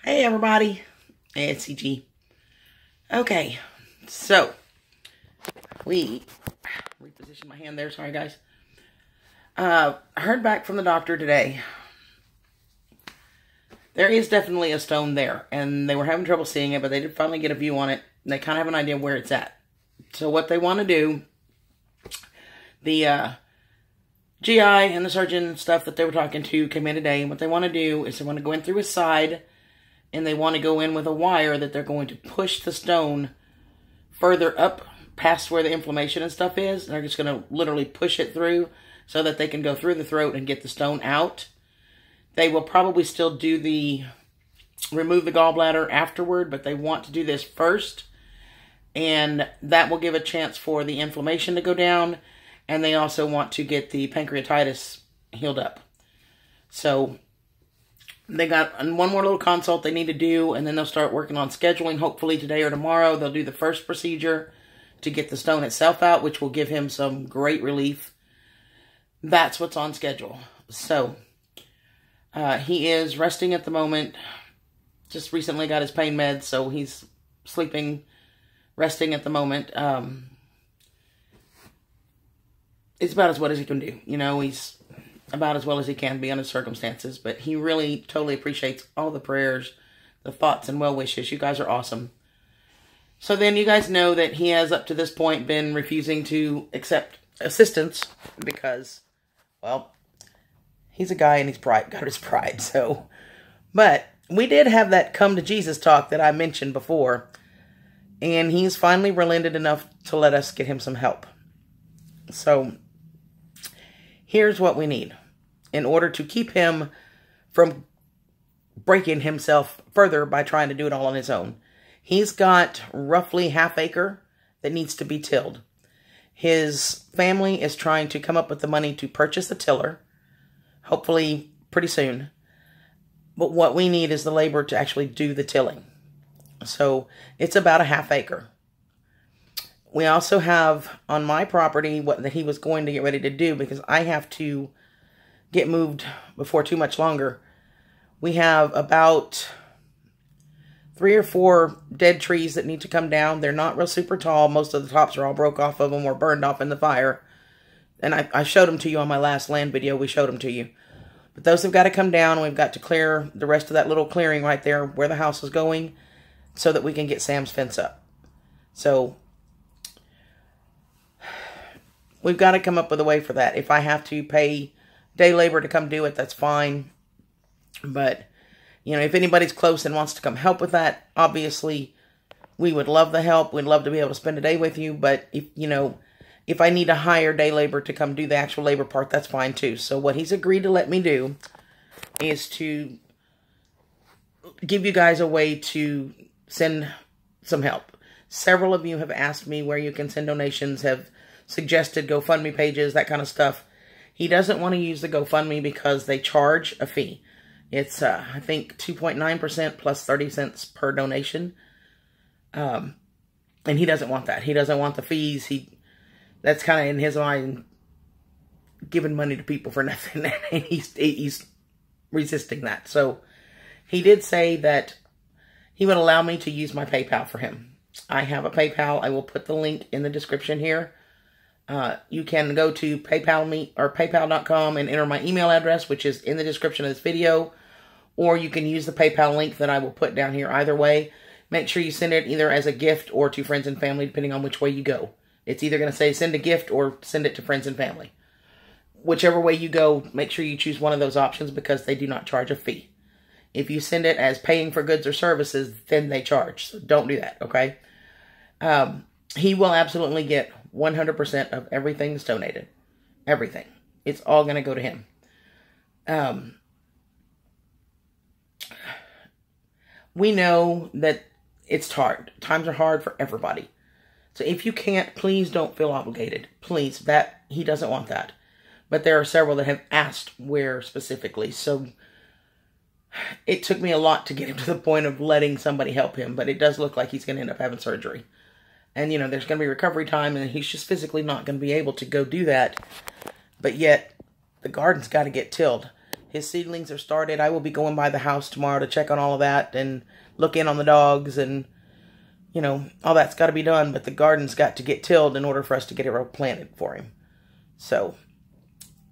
Hey everybody, it's CG. Okay, so we repositioned my hand there. Sorry guys. Heard back from the doctor today. There is definitely a stone there, and they were having trouble seeing it, but they did finally get a view on it. And they kind of have an idea where it's at. So what they want to do, the GI and the surgeon stuff that they were talking to came in today, and what they want to do is they want to go in through his side. And they want to go in with a wire that they're going to push the stone further up past where the inflammation and stuff is. And they're just going to literally push it through so that they can go through the throat and get the stone out. They will probably still do remove the gallbladder afterward, but they want to do this first. And that will give a chance for the inflammation to go down. And they also want to get the pancreatitis healed up. So they got one more little consult they need to do, and then they'll start working on scheduling. Hopefully today or tomorrow, they'll do the first procedure to get the stone itself out, which will give him some great relief. That's what's on schedule. So, he is resting at the moment. Just recently got his pain meds, so he's sleeping, resting at the moment. It's about as well as he can do. You know, he's about as well as he can be under circumstances, but he really totally appreciates all the prayers, the thoughts, and well wishes. You guys are awesome. So then you guys know that he has up to this point been refusing to accept assistance because, well, he's a guy and he's got his pride. So, but we did have that come to Jesus talk that I mentioned before, and he's finally relented enough to let us get him some help. So here's what we need in order to keep him from breaking himself further by trying to do it all on his own. He's got roughly ½ acre that needs to be tilled. His family is trying to come up with the money to purchase a tiller, hopefully pretty soon. But what we need is the labor to actually do the tilling. So it's about ½ acre. We also have on my property what that he was going to get ready to do because I have to get moved before too much longer. We have about 3 or 4 dead trees that need to come down. They're not real super tall. Most of the tops are all broke off of them or burned off in the fire. And I showed them to you on my last land video. We showed them to you. But those have got to come down. We've got to clear the rest of that little clearing right there where the house is going so that we can get Sam's fence up. So we've got to come up with a way for that. If I have to pay day labor to come do it, that's fine. But, you know, if anybody's close and wants to come help with that, obviously, we would love the help. We'd love to be able to spend a day with you. But, if you know, if I need to hire day labor to come do the actual labor part, that's fine too. So what he's agreed to let me do is to give you guys a way to send some help. Several of you have asked me where you can send donations, have suggested GoFundMe pages, that kind of stuff. He doesn't want to use the GoFundMe because they charge a fee. It's, I think, 2.9% plus 30 cents per donation. And he doesn't want that. He doesn't want the fees. That's kind of in his mind giving money to people for nothing. And he's resisting that. So he did say that he would allow me to use my PayPal for him. I have a PayPal. I will put the link in the description here. You can go to paypal.com and enter my email address, which is in the description of this video, or you can use the PayPal link that I will put down here. Either way, make sure you send it either as a gift or to friends and family, depending on which way you go. It's either going to say send a gift or send it to friends and family. Whichever way you go, make sure you choose one of those options because they do not charge a fee. If you send it as paying for goods or services, then they charge. So don't do that, okay? He will absolutely get 100% of everything that's donated. Everything. It's all going to go to him. We know that it's hard. Times are hard for everybody. So if you can't, please don't feel obligated. Please. He doesn't want that. But there are several that have asked where specifically. So it took me a lot to get him to the point of letting somebody help him. But it does look like he's going to end up having surgery. And, you know, there's going to be recovery time, and he's just physically not going to be able to go do that. But yet, the garden's got to get tilled. His seedlings are started. I will be going by the house tomorrow to check on all of that and look in on the dogs and, you know, all that's got to be done. But the garden's got to get tilled in order for us to get it planted for him. So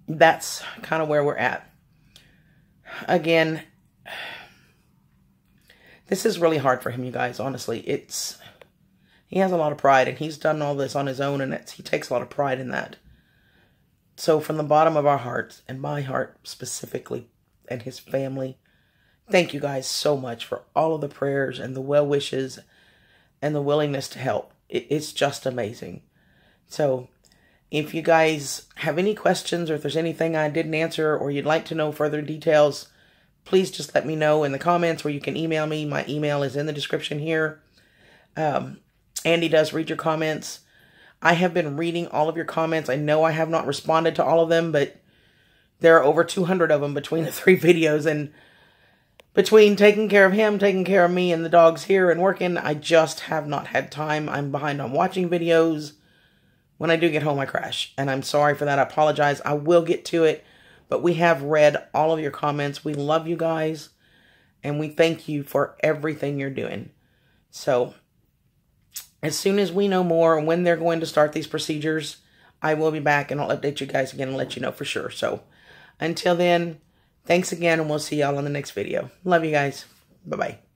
that's kind of where we're at. Again, this is really hard for him, you guys. Honestly, he has a lot of pride, and he's done all this on his own, and he takes a lot of pride in that. So from the bottom of our hearts, and my heart specifically, and his family, thank you guys so much for all of the prayers and the well wishes and the willingness to help. It's just amazing. So if you guys have any questions, or if there's anything I didn't answer, or you'd like to know further details, please just let me know in the comments, or you can email me. My email is in the description here. Andy does read your comments. I have been reading all of your comments. I know I have not responded to all of them, but there are over 200 of them between the 3 videos. And between taking care of him, taking care of me and the dogs here and working, I just have not had time. I'm behind on watching videos. When I do get home, I crash. And I'm sorry for that. I apologize. I will get to it. But we have read all of your comments. We love you guys. And we thank you for everything you're doing. So as soon as we know more and when they're going to start these procedures, I will be back and I'll update you guys again and let you know for sure. So until then, thanks again, and we'll see y'all on the next video. Love you guys. Bye-bye.